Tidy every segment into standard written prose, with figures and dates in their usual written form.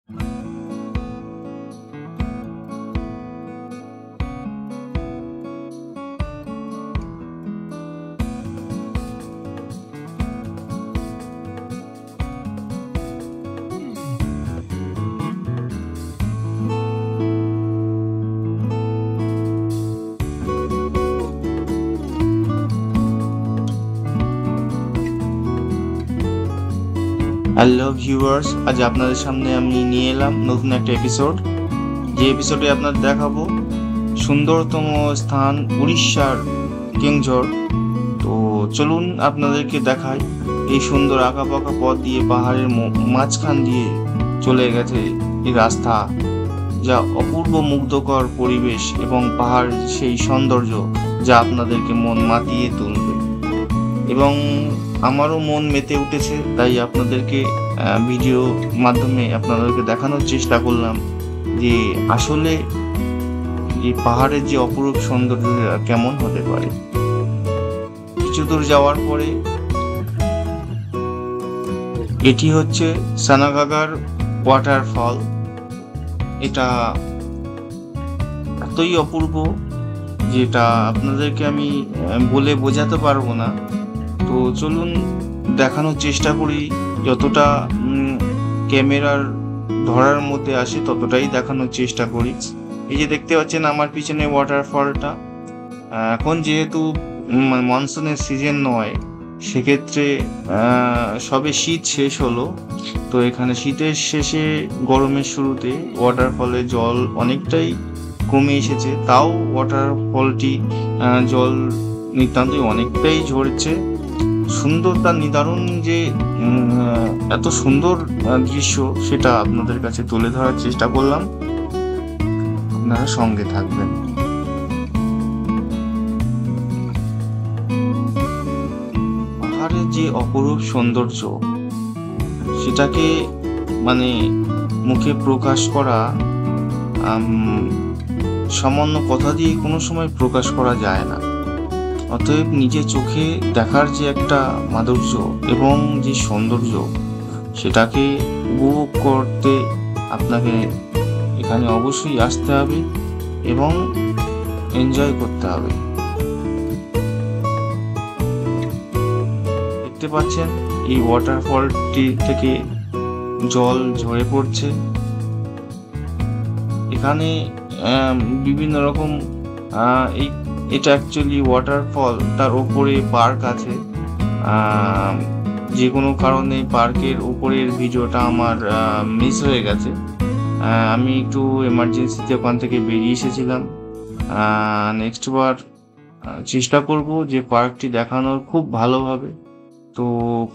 Hello viewers, আজ আপনাদের সামনে আমি নিয়ে এলাম নতুন একটা এপিসোড। যে এপিসোডে আপনাদের দেখাবো সুন্দরতম স্থান উড়িষ্যার কেওঁঝর। তো চলুন আপনাদেরকে দেখাই। এই সুন্দর আঁকাবাঁকা পথ দিয়ে পাহাড়ের মাঝখান দিয়ে চলে গেছে এই রাস্তা, যা অপূর্ব মুগ্ধকর পরিবেশ এবং পাহাড় সেই সৌন্দর্য যা আপনাদেরকে মন মাতিয়ে তুলবে। এবং আমারও মন মেতে উঠেছে, তাই আপনাদেরকে ভিডিও মাধ্যমে আপনাদেরকে দেখানোর চেষ্টা করলাম যে আসলে এই পাহাড়ের যে অপরূপ সৌন্দর্য কেমন হতে পারে। কিছু দূর যাওয়ার পরে এটি হচ্ছে সানাগাগার ওয়াটারফল। এটা এতই অপূর্ব যেটা আপনাদেরকে আমি বলে বোঝাতে পারবো না। তো চলুন দেখানোর চেষ্টা করি, যতটা ক্যামেরার ধরার মধ্যে আসে ততটাই দেখানোর চেষ্টা করি। এই যে দেখতে পাচ্ছেন আমার পিছনে ওয়াটারফলটা, এখন যেহেতু মনসুনের সিজন নয়, সেক্ষেত্রে সবে শীত শেষ হলো। তো এখানে শীতের শেষে গরমের শুরুতে ওয়াটারফলের জল অনেকটাই কমে এসেছে, তাও ওয়াটারফলটি জল নিতান্তই অনেকটাই ঝরছে। সুন্দরতার নিদারুণ যে এত সুন্দর দৃশ্য, সেটা আপনাদের কাছে তুলে ধরার চেষ্টা করলাম। আপনারা সঙ্গে থাকবেন। পাহাড়ের যে অপরূপ সৌন্দর্য, সেটাকে মুখে প্রকাশ করা সামান্য কথা দিয়ে কোনো সময় প্রকাশ করা যায় না। অতএব নিজের চোখে দেখার যে একটা মাধুর্য এবং যে সৌন্দর্য, সেটাকে উপভোগ করতে আপনাকে এখানে অবশ্যই আসতে হবে এবং এনজয় করতে হবে। দেখতে পাচ্ছেন এই ওয়াটারফলটি থেকে জল ঝরে পড়ছে। এখানে বিভিন্ন রকম এটা অ্যাকচুয়ালি ওয়াটারফল, তার উপরে পার্ক আছে। যে কোনো কারণে পার্কের উপরের ভিডিওটা আমার মিস হয়ে গেছে। আমি একটু এমার্জেন্সিতে ওখান থেকে বেরিয়ে এসেছিলাম। নেক্সট বার চেষ্টা করব যে পার্কটি দেখানোর খুব ভালোভাবে। তো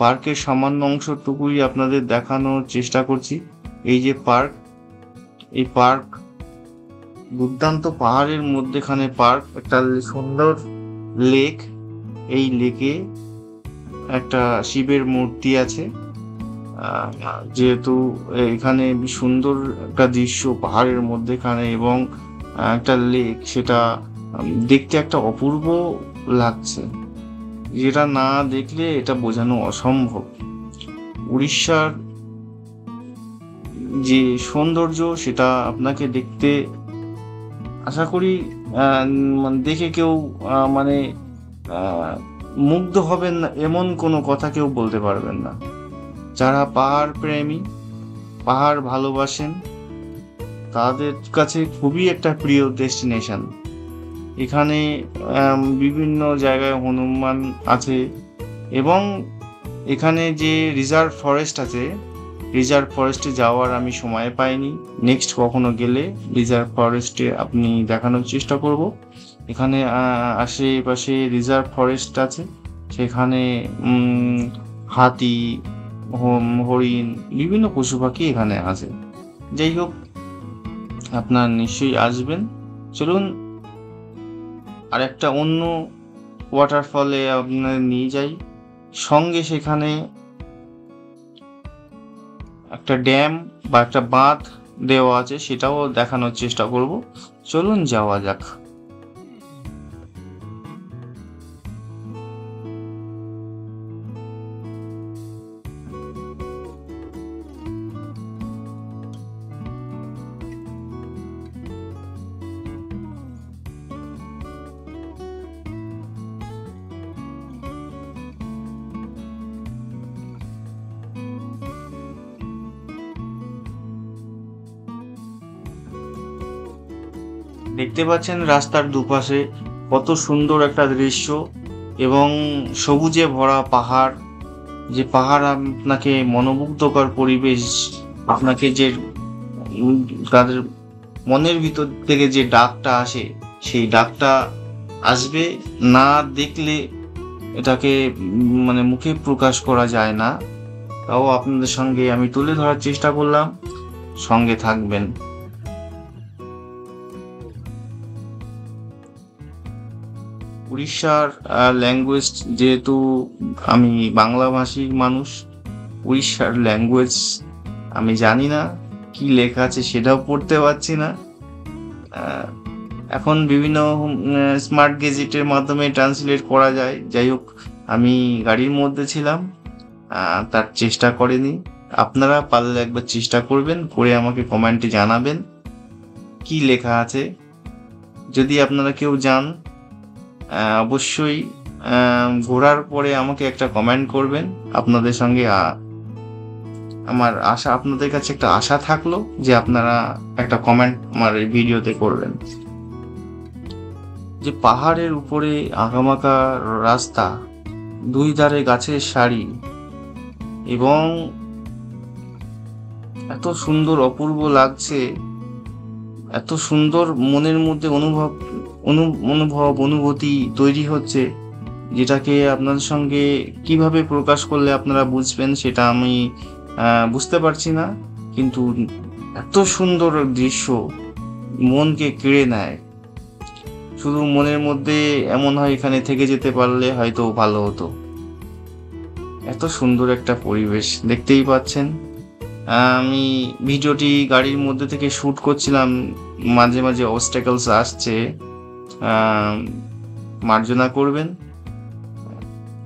পার্কের সামান্য অংশটুকুই আপনাদের দেখানোর চেষ্টা করছি। এই যে পার্ক, এই পার্ক দুর্দান্ত পাহাড়ের মধ্যেখানে পার্ক, একটা সুন্দর লেক। এই লেকে একটা শিবের মূর্তি আছে। যেহেতু এখানে সুন্দর একটা দৃশ্য পাহাড়ের মধ্যেখানে এবং একটা লেক, সেটা দেখতে একটা অপূর্ব লাগছে, যেটা না দেখলে এটা বোঝানো অসম্ভব। উড়িষ্যার যে সৌন্দর্য, সেটা আপনাকে দেখতে আশা করি দেখে কেউ মুগ্ধ হবেন না এমন কোনো কথা কেউ বলতে পারবেন না। যারা পাহাড় প্রেমী, পাহাড় ভালোবাসেন, তাদের কাছে খুবই একটা প্রিয় ডেস্টিনেশন। এখানে বিভিন্ন জায়গায় হনুমান আছে এবং এখানে যে রিজার্ভ ফরেস্ট আছে, রিজার্ভ ফরেস্টে যাওয়ার আমি সময় পাইনি। নেক্সট কখনো গেলে রিজার্ভ ফরেস্টে আপনি দেখানোর চেষ্টা করব। এখানে আশেপাশে রিজার্ভ ফরেস্ট আছে, সেখানে হাতি, হরিণ, বিভিন্ন পশু পাখি এখানে আছে। যাই হোক, আপনার নিশ্চয়ই আসবেন। চলুন আর একটা অন্য ওয়াটারফলে আপনার নিয়ে যাই। সঙ্গে সেখানে একটা ড্যাম বা একটা বাঁধ দেওয়া আছে, সেটাও দেখানোর চেষ্টা করব। চলুন যাওয়া যাক। দেখতে পাচ্ছেন রাস্তার দুপাশে কত সুন্দর একটা দৃশ্য এবং সবুজে ভরা পাহাড়। যে পাহাড় আপনাকে মনোমুগ্ধকর পরিবেশ, আপনাকে যে তাদের মনের ভিতর থেকে যে ডাকটা আসে, সেই ডাকটা আসবে। না দেখলে এটাকে মানে মুখে প্রকাশ করা যায় না। তাও আপনাদের সঙ্গে আমি তুলে ধরার চেষ্টা করলাম, সঙ্গে থাকবেন। উড়িষ্যার ল্যাঙ্গুয়েজ, যেহেতু আমি বাংলাভাষী মানুষ, উড়িষ্যার ল্যাঙ্গুয়েজ আমি জানি না, কি লেখা আছে সেটাও পড়তে পারছি না। এখন বিভিন্ন স্মার্ট গেজেটের মাধ্যমে ট্রান্সলেট করা যায়। যাই হোক, আমি গাড়ির মধ্যে ছিলাম, তার চেষ্টা করিনি। আপনারা পারলে একবার চেষ্টা করবেন, করে আমাকে কমেন্টে জানাবেন কি লেখা আছে। যদি আপনারা কেউ যান, অবশ্যই ঘোরার পরে আমাকে একটা কমেন্ট করবেন। আপনাদের সঙ্গে আমার আশা, আপনাদের কাছে একটা আশা থাকলো যে আপনারা একটা কমেন্ট আমার এই ভিডিওতে করবেন। যে পাহাড়ের উপরে আঁকাবাঁকা রাস্তা, দুই ধারে গাছের সারি, এবং এত সুন্দর অপূর্ব লাগছে, এত সুন্দর মনের মধ্যে অনুভূতি তৈরি হচ্ছে, যেটাকে আপনাদের সঙ্গে কিভাবে প্রকাশ করলে আপনারা বুঝবেন সেটা আমি বুঝতে পারছি না। কিন্তু এত সুন্দর দৃশ্য মনকে কেড়ে নেয়। শুধু মনের মধ্যে এমন হয় এখানে থেকে যেতে পারলে হয়তো ভালো হতো। এত সুন্দর একটা পরিবেশ দেখতেই পাচ্ছেন। আমি ভিডিওটি গাড়ির মধ্যে থেকে শুট করছিলাম, মাঝে মাঝে অবস্ট্যাকলস আসছে, মার্জনা করবেন।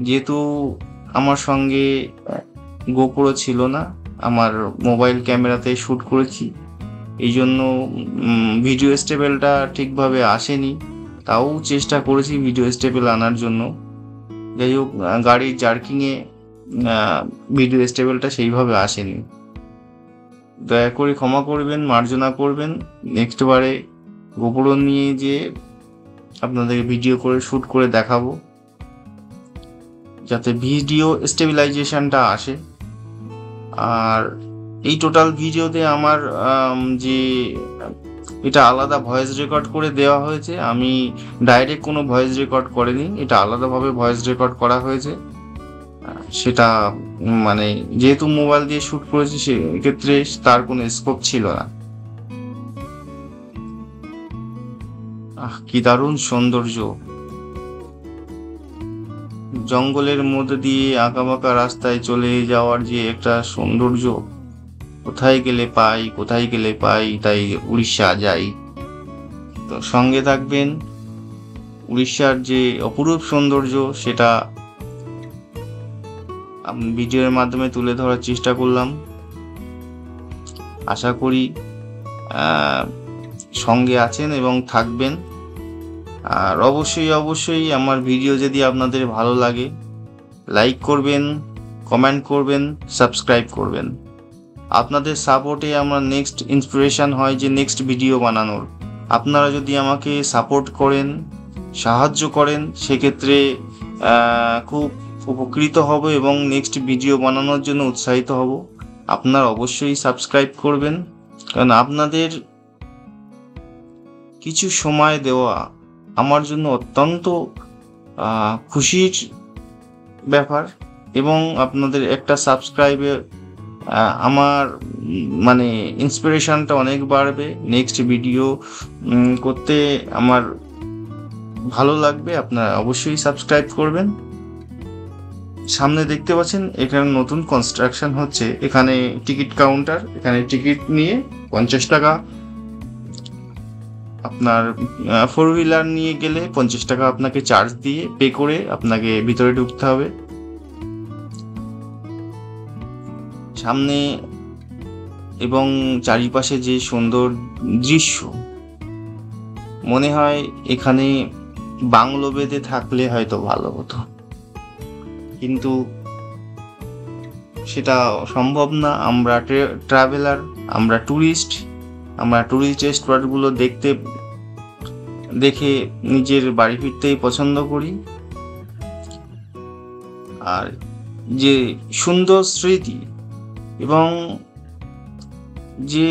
যেহেতু আমার সঙ্গে গোপ্রো ছিল না, আমার মোবাইল ক্যামেরাতে শুট করেছি, এই জন্য ভিডিও স্টেবলটা ঠিকভাবে আসেনি। তাও চেষ্টা করেছি ভিডিও স্টেবল আনার জন্য। যাই হোক, গাড়ির জার্কিংয়ে ভিডিও স্টেবলটা সেইভাবে আসেনি। দয়া করে ক্ষমা করবেন, মার্জনা করবেন। নেক্সট বারে গোপ্রো নিয়ে যে আপনাদের ভিডিও করে শ্যুট করে দেখাবো, যাতে ভিডিও স্টেবিলাইজেশনটা আসে। আর এই টোটাল ভিডিওতে আমার যে এটা আলাদা ভয়েস রেকর্ড করে দেওয়া হয়েছে, আমি ডাইরেক্ট কোনো ভয়েস রেকর্ড করিনি, এটা আলাদাভাবে ভয়েস রেকর্ড করা হয়েছে। সেটা মানে যেহেতু মোবাইল দিয়ে শুট করেছি, সেক্ষেত্রে তার কোনো স্কোপ ছিল না। কি দারুণ সৌন্দর্য! জঙ্গলের মধ্যে দিয়ে আঁকাবাঁকা রাস্তায় চলে যাওয়ার যে একটা সৌন্দর্য, কোথায় গেলে পাই, তাই উড়িষ্যা যাই। তো সঙ্গে থাকবেন। উড়িষ্যার যে অপরূপ সৌন্দর্য সেটা ভিডিওর মাধ্যমে তুলে ধরার চেষ্টা করলাম। আশা করি সঙ্গে আছেন এবং থাকবেন। আর অবশ্যই আমার ভিডিও যদি আপনাদের ভালো লাগে, লাইক করবেন, কমেন্ট করবেন, সাবস্ক্রাইব করবেন। আপনাদের সাপোর্টে আমার নেক্সট ইন্সপিরেশন হয় যে নেক্সট ভিডিও বানানোর। আপনারা যদি আমাকে সাপোর্ট করেন, সাহায্য করেন, সেক্ষেত্রে খুব উপকৃত হব এবং নেক্সট ভিডিও বানানোর জন্য উৎসাহিত হব। আপনারা অবশ্যই সাবস্ক্রাইব করবেন, কারণ আপনাদের কিছু সময় দেওয়া আমার জন্য অত্যন্ত খুশির ব্যাপার। এবং আপনাদের একটা সাবস্ক্রাইবে আমার মানে ইন্সপিরেশনটা অনেক বাড়বে, নেক্সট ভিডিও করতে আমার ভালো লাগবে। আপনারা অবশ্যই সাবস্ক্রাইব করবেন। সামনে দেখতে পাচ্ছেন এখানে নতুন কনস্ট্রাকশন হচ্ছে, এখানে টিকিট কাউন্টার, এখানে টিকিট নিয়ে 50 টাকা, আপনার 4 হুইলার নিয়ে গেলে 50 টাকা আপনাকে চার্জ দিয়ে পে করে আপনাকে ভিতরে ঢুকতে হবে। সামনে এবং চারিপাশে যে সুন্দর দৃশ্য, মনে হয় এখানে বাংলো বেঁধে থাকলে হয়তো ভালো হতো, কিন্তু সেটা সম্ভব না। আমরা ট্রাভেলার, আমরা ট্যুরিস্ট স্পটগুলো দেখতে দেখে নিজের বাড়ি ফিরতেই পছন্দ করি। আর যে সুন্দর স্মৃতি এবং যে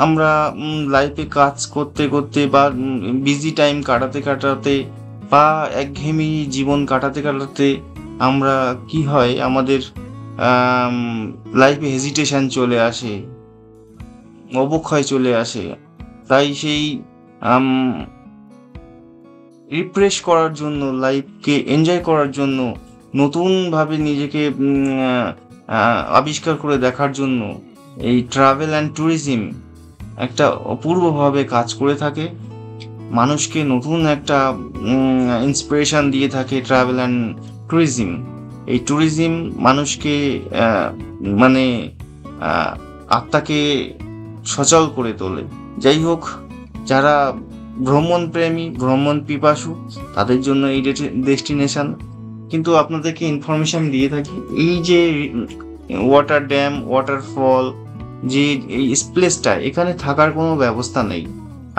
আমরা লাইফে কাজ করতে করতে বা বিজি টাইম কাটাতে কাটাতে বা একঘেয়েমি জীবন কাটাতে কাটাতে আমরা কি হয়, আমাদের লাইফে হেজিটেশন চলে আসে, অবক্ষয় চলে আসে। তাই সেই রিফ্রেশ করার জন্য, লাইফকে এনজয় করার জন্য, নতুনভাবে নিজেকে আবিষ্কার করে দেখার জন্য এই ট্রাভেল অ্যান্ড ট্যুরিজম একটা অপূর্বভাবে কাজ করে থাকে। মানুষকে নতুন একটা ইন্সপিরেশন দিয়ে থাকে ট্রাভেল অ্যান্ড ট্যুরিজম। এই ট্যুরিজম মানুষকে মানে আত্মাকে সচল করে তোলে। যাই হোক, যারা ভ্রমণ প্রেমী, ভ্রমণ পিপাসু, তাদের জন্য এই ডেস্টিনেশন। কিন্তু আপনাদেরকে ইনফরমেশন দিয়ে থাকি, এই যে ওয়াটার ড্যাম, ওয়াটারফল, যে এই প্লেসটা, এখানে থাকার কোনো ব্যবস্থা নেই।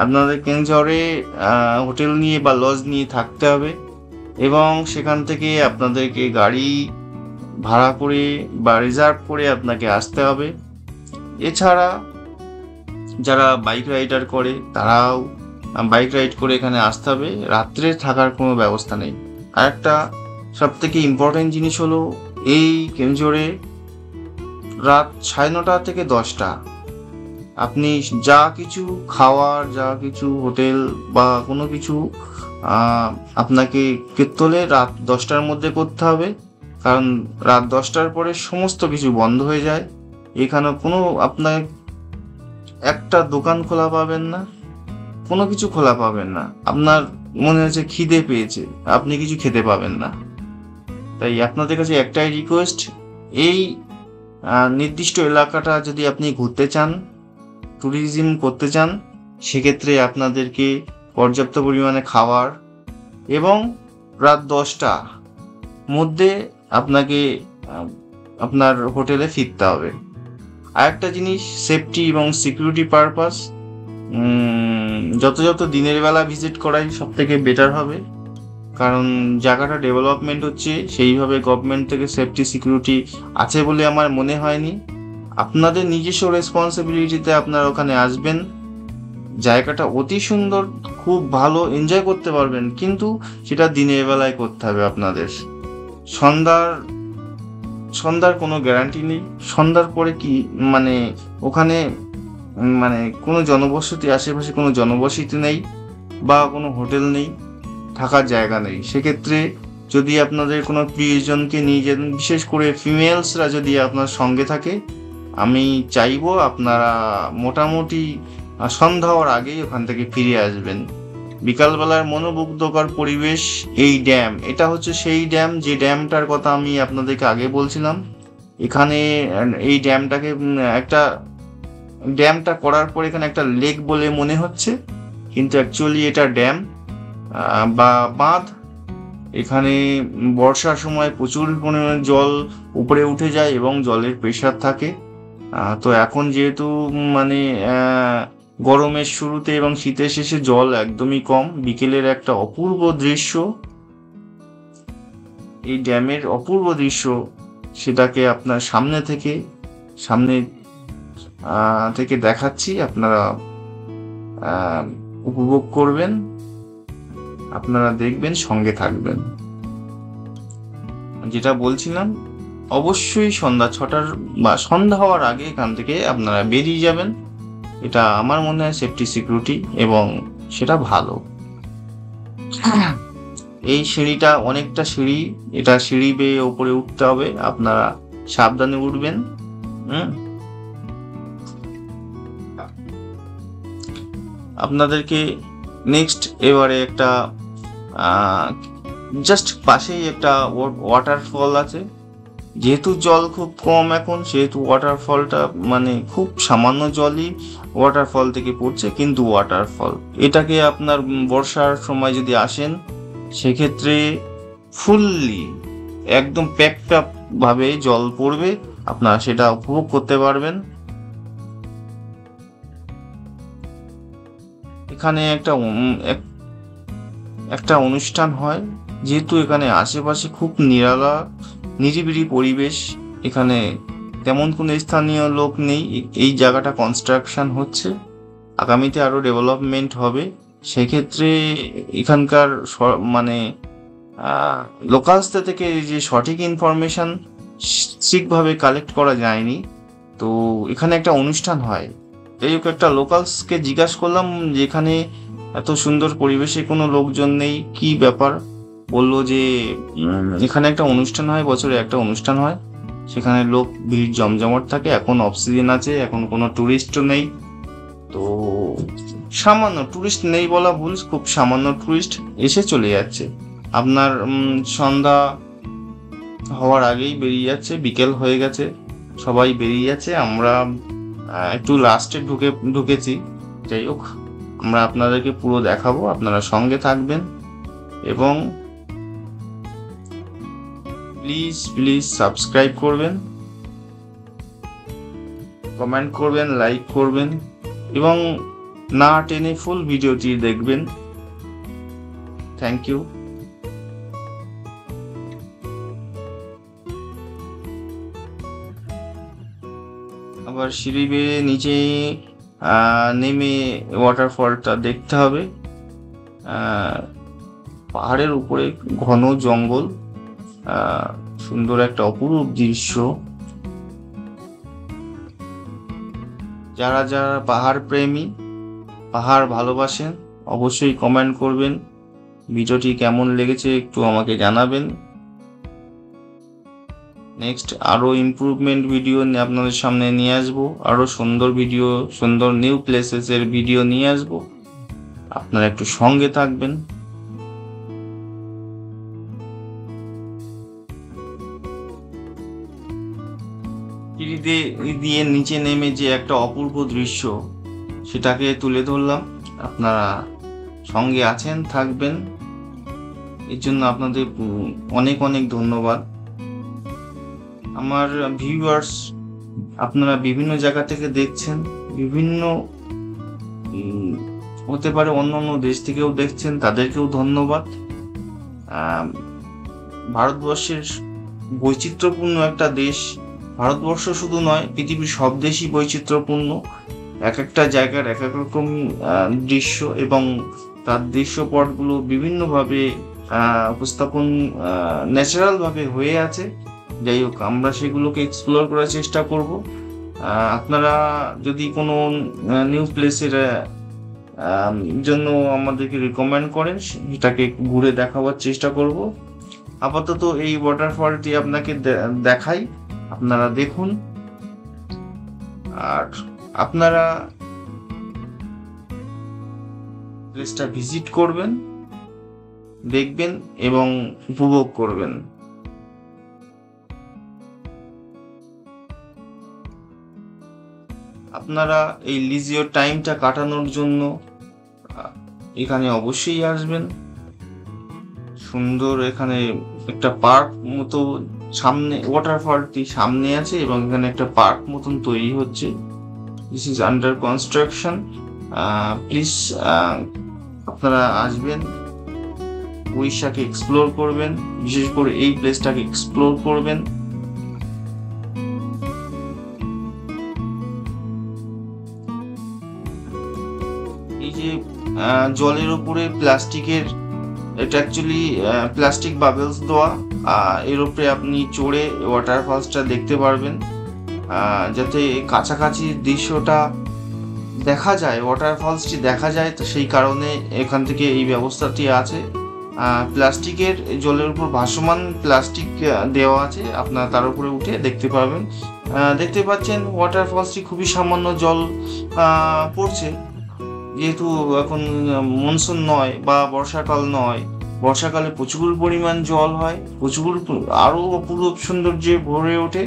আপনাদের কেন্দুঝড়ে হোটেল নিয়ে বা লজ নিয়ে থাকতে হবে এবং সেখান থেকে আপনাদেরকে গাড়ি ভাড়া করে বা রিজার্ভ করে আপনাকে আসতে হবে। এছাড়া যারা বাইক রাইডার করে, তারাও বাইক রাইড করে এখানে আসতে হবে। রাত্রে থাকার কোনো ব্যবস্থা নেই। আর একটা সব থেকে ইম্পর্টেন্ট জিনিস হলো, এই কেন্দুঝড়ে রাত 9:30 থেকে 10টা আপনি যা কিছু খাওয়ার, যা কিছু হোটেল বা কোনো কিছু আপনাকে কেতলে রাত 10টার মধ্যে করতে হবে, কারণ রাত 10টার পরে সমস্ত কিছু বন্ধ হয়ে যায়। এখানে কোনো আপনার একটা দোকান খোলা পাবেন না, কোনো কিছু খোলা পাবেন না। আপনার মনে হচ্ছে খিদে পেয়েছে, আপনি কিছু খেতে পাবেন না। তাই আপনাদের কাছে একটাই রিকোয়েস্ট, এই নির্দিষ্ট এলাকাটা যদি আপনি ঘুরতে চান, ট্যুরিজম করতে চান, সেক্ষেত্রে আপনাদেরকে পর্যাপ্ত পরিমাণে খাবার এবং রাত 10টা মধ্যে আপনাকে আপনার হোটেলে ফিরতে হবে। আর একটা জিনিস, সেফটি এবং সিকিউরিটি পারপাস, যত দিনের বেলা ভিজিট করাই সব থেকে বেটার হবে, কারণ জায়গাটা ডেভেলপমেন্ট হচ্ছে, সেইভাবে গভর্নমেন্ট থেকে সেফটি সিকিউরিটি আছে বলে আমার মনে হয়নি। আপনাদের নিজস্ব রেসপন্সিবিলিটিতে আপনারা ওখানে আসবেন। জায়গাটা অতি সুন্দর, খুব ভালো এনজয় করতে পারবেন, কিন্তু সেটা দিনের বেলায় করতে হবে আপনাদের। সন্ধ্যার কোনো গ্যারান্টি নেই। সন্ধ্যার পরে কি মানে ওখানে মানে কোনো জনবসতি, আশেপাশে কোনো জনবসতি নেই বা কোনো হোটেল নেই, থাকার জায়গা নেই। সেক্ষেত্রে যদি আপনাদের কোনো প্রিয়জনকে নিয়ে যেন, বিশেষ করে ফিমেলসরা যদি আপনার সঙ্গে থাকে, আমি চাইবো আপনারা মোটামুটি সন্ধ্যা হওয়ার আগেই ওখান থেকে ফিরে আসবেন। বিকালবেলার মনোমুগ্ধকর পরিবেশ, এই ড্যাম, এটা হচ্ছে সেই ড্যাম যে ড্যামটার কথা আমি আপনাদেরকে আগে বলছিলাম। এখানে এই ড্যামটাকে ড্যামটা করার পর এখানে একটা লেক বলে মনে হচ্ছে, কিন্তু অ্যাকচুয়ালি এটা ড্যাম বা বাঁধ। এখানে বর্ষার সময় প্রচুর পরিমাণে জল উপরে উঠে যায় এবং জলের প্রেশার থাকে। তো এখন যেহেতু মানে গরমের শুরুতে এবং শীতের শেষে জল একদমই কম। বিকেলের একটা অপূর্ব দৃশ্য, এই ড্যামের অপূর্ব দৃশ্য, সেটাকে আপনার সামনে থেকে দেখাচ্ছি, আপনারা উপভোগ করবেন, আপনারা দেখবেন, সঙ্গে থাকবেন। যেটা বলছিলাম, অবশ্যই সন্ধ্যা 6টার বা সন্ধ্যা হওয়ার আগে এখান থেকে আপনারা বেরিয়ে যাবেন। এটা আমার মনে হয় সেফটি সিকিউরিটি এবং সেটা ভালো। এই সিঁড়িটা অনেকটা সিঁড়ি, এটা সিঁড়ি বেয়ে ওপরে উঠতে হবে, আপনারা সাবধানে উঠবেন। আপনাদেরকে নেক্সট এবারে একটা জাস্ট পাশেই একটা ওয়াটারফল আছে। যেহেতু জল খুব কম এখন, সেহেতু ওয়াটারফলটা মানে খুব সামান্য জলই ওয়াটারফল থেকে পড়ছে, কিন্তু ওয়াটারফল এটাকে আপনার বর্ষার সময় যদি আসেন, সেক্ষেত্রে ফুললি একদম প্যাকড আপ ভাবে জল পড়বে, আপনারা সেটা উপভোগ করতে পারবেন। এখানে একটা একটা অনুষ্ঠান হয়, যেহেতু এখানে আশেপাশে খুব নিরিবিলি পরিবেশ, এখানে তেমন কোনো স্থানীয় লোক নেই। এই জায়গাটা কনস্ট্রাকশন হচ্ছে, আগামীতে আরো ডেভেলপমেন্ট হবে। সেক্ষেত্রে এখানকার মানে লোকালসদের থেকে যে সঠিক ইনফরমেশন ঠিকভাবে কালেক্ট করা যায়নি। তো এখানে একটা অনুষ্ঠান হয়, যাই হোক একটা লোকালসকে জিজ্ঞাসা করলাম যে এখানে এত সুন্দর পরিবেশে কোনো লোকজন নেই, কি ব্যাপার। বললো যে এখানে একটা অনুষ্ঠান হয়, বছরে একটা অনুষ্ঠান হয়, সেখানে লোক ভিড় জমজমাট থাকে। এখন অফ সিজন আছে, এখন কোনো টুরিস্টও নেই। তো সামান্য টুরিস্ট নেই বলা ভুল, খুব সামান্য টুরিস্ট এসে চলে যাচ্ছে। আপনার সন্ধ্যা হওয়ার আগেই বেরিয়ে যাচ্ছে, বিকেল হয়ে গেছে, সবাই বেরিয়ে যাচ্ছে। আমরা একটু লাস্টে ঢুকেছি। যাই হোক, আমরা আপনাদেরকে পুরো দেখাবো, আপনারা সঙ্গে থাকবেন এবং প্লিজ সাবস্ক্রাইব করবেন, কমেন্ট করবেন, লাইক করবেন এবং না টেনে ফুল ভিডিওটি দেখবেন। Thank you. আবার সিঁড়ি বেয়ে নিচে নেমে ওয়াটারফলটা দেখতে হবে। পাহাড়ের উপরে ঘন জঙ্গল, সুন্দর একটা অপরূপ দৃশ্য। যারা পাহাড় প্রেমী, পাহাড় ভালোবাসেন, অবশ্যই কমেন্ট করবেন। ভিডিওটি কেমন লেগেছে একটু আমাকে জানাবেন। নেক্সট আরো ইমপ্রুভমেন্ট ভিডিও আপনাদের সামনে নিয়ে আসবো, আরো সুন্দর ভিডিও, সুন্দর নিউ প্লেসেস এর ভিডিও নিয়ে আসবো। আপনারা একটু সঙ্গে থাকবেন। সিঁড়ি দিয়ে নিচে নেমে যে একটা অপূর্ব দৃশ্য, সেটাকে তুলে ধরলাম। আপনারা সঙ্গে আছেন, থাকবেন, এর জন্য আপনাদের অনেক অনেক ধন্যবাদ। আমার ভিউয়ার্স, আপনারা বিভিন্ন জায়গা থেকে দেখছেন, বিভিন্ন হতে পারে অন্য দেশ থেকেও দেখছেন, তাদেরকেও ধন্যবাদ। ভারতবর্ষের বৈচিত্র্যপূর্ণ একটা দেশ। ভারতবর্ষ শুধু নয়, পৃথিবীর সব দেশই বৈচিত্র্যপূর্ণ। এক একটা জায়গার এক এক রকম দৃশ্য এবং তার দৃশ্যপটগুলো বিভিন্নভাবে উপস্থাপন ন্যাচারাল ভাবে হয়ে আছে। যাই হোক, আমরা সেগুলোকে এক্সপ্লোর করার চেষ্টা করব। আপনারা যদি কোনো নিউ প্লেসের জন্য আমাদেরকে রিকমেন্ড করেন, সেটাকে ঘুরে দেখাবার চেষ্টা করব। আপাতত এই ওয়াটারফলটি আপনাকে দেখাই, আপনারা দেখুন। আর আপনারা প্লেসটা ভিজিট করবেন, দেখবেন এবং উপভোগ করবেন। আপনারা এই লিজিওর টাইমটা কাটানোর জন্য এখানে অবশ্যই আসবেন। সুন্দর এখানে একটা পার্ক মতো, সামনে ওয়াটারফলটি সামনে আছে এবং এখানে একটা পার্ক মতন তৈরি হচ্ছে। This is under construction. Please আপনারা আসবেন, উড়িষ্যাকে এক্সপ্লোর করবেন, বিশেষ করে এই প্লেসটাকে এক্সপ্লোর করবেন। এই যে জলের উপরে প্লাস্টিকের, এটা অ্যাকচুয়ালি প্লাস্টিক বাবেলস দেওয়া, এর উপরে আপনি চড়ে ওয়াটারফলসটা দেখতে পারবেন। যাতে কাছাকাছি দৃশ্যটা দেখা যায়, ওয়াটারফলসটি দেখা যায়, তো সেই কারণে এখান থেকে এই ব্যবস্থাটি আছে। প্লাস্টিকের জলের উপর ভাসমান প্লাস্টিক দেওয়া আছে, আপনারা তার উপরে উঠে দেখতে পারবেন। দেখতে পাচ্ছেন ওয়াটারফলসটি খুবই সামান্য জল পড়ছে, যেহেতু এখন মনসুন নয় বা বর্ষাকাল নয়। বর্ষাকালে প্রচুর পরিমাণ জল হয়, প্রচুর আরো অপূর্ব সৌন্দর্যে ভরে ওঠে।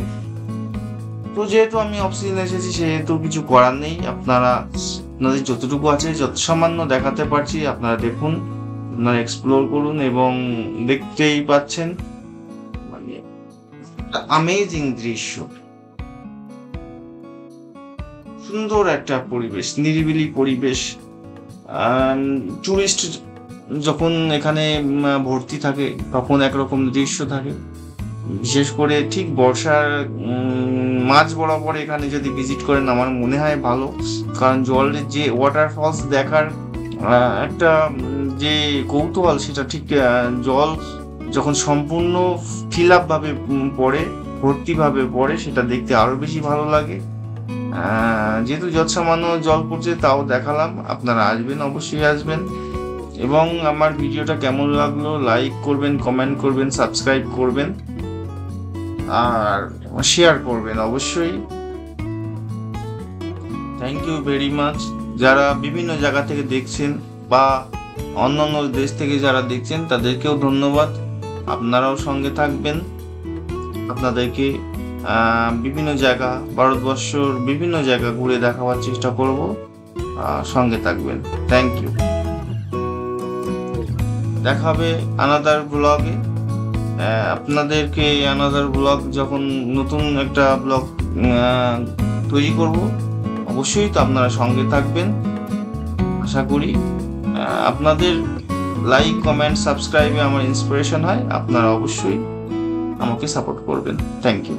তো যেহেতু আমি অফ সিজনে এসেছি, সেহেতু কিছু করার নেই। আপনাদের যতটুকু আছে, যত সামান্য দেখাতে পারছি আপনারা দেখুন, আপনারা এক্সপ্লোর করুন এবং দেখতেই পাচ্ছেন মানে আমেজিং দৃশ্য, সুন্দর একটা পরিবেশ, নিরিবিলি পরিবেশ। টুরিস্ট যখন এখানে ভর্তি থাকে তখন একরকম দৃশ্য থাকে। বিশেষ করে ঠিক বর্ষার মাঝ বরাবর এখানে যদি ভিজিট করেন আমার মনে হয় ভালো, কারণ জলের যে ওয়াটারফলস দেখার একটা যে কৌতূহল, সেটা ঠিক জল যখন সম্পূর্ণ ফিল আপ ভাবে পড়ে, ভর্তি ভাবে পড়ে, সেটা দেখতে আরো বেশি ভালো লাগে। যেহেতু যৎসামান্য জল পড়ছে তাও দেখালাম, আপনারা আসবেন, অবশ্যই আসবেন। এবং আমার ভিডিওটা কেমন লাগলো লাইক করবেন, কমেন্ট করবেন, সাবস্ক্রাইব করবেন আর শেয়ার করবেন অবশ্যই। Thank you very much. যারা বিভিন্ন জায়গা থেকে দেখছেন বা অন্যান্য দেশ থেকে যারা দেখছেন তাদেরকেও ধন্যবাদ। আপনারাও সঙ্গে থাকবেন, আপনাদেরকে বিভিন্ন জায়গা, ভারতবর্ষর বিভিন্ন জায়গা ঘুরে দেখাবার চেষ্টা করব, সঙ্গে থাকবেন। Thank you. দেখা হবে আনাদার ব্লগে। আপনাদেরকে আনাদার ব্লগ যখন নতুন একটা ব্লগ তৈরি করব অবশ্যই তো আপনারা সঙ্গে থাকবেন। আশা করি আপনাদের লাইক, কমেন্ট, সাবস্ক্রাইবে আমার ইন্সপিরেশন হয়। আপনারা অবশ্যই আমাকে সাপোর্ট করবেন। Thank you.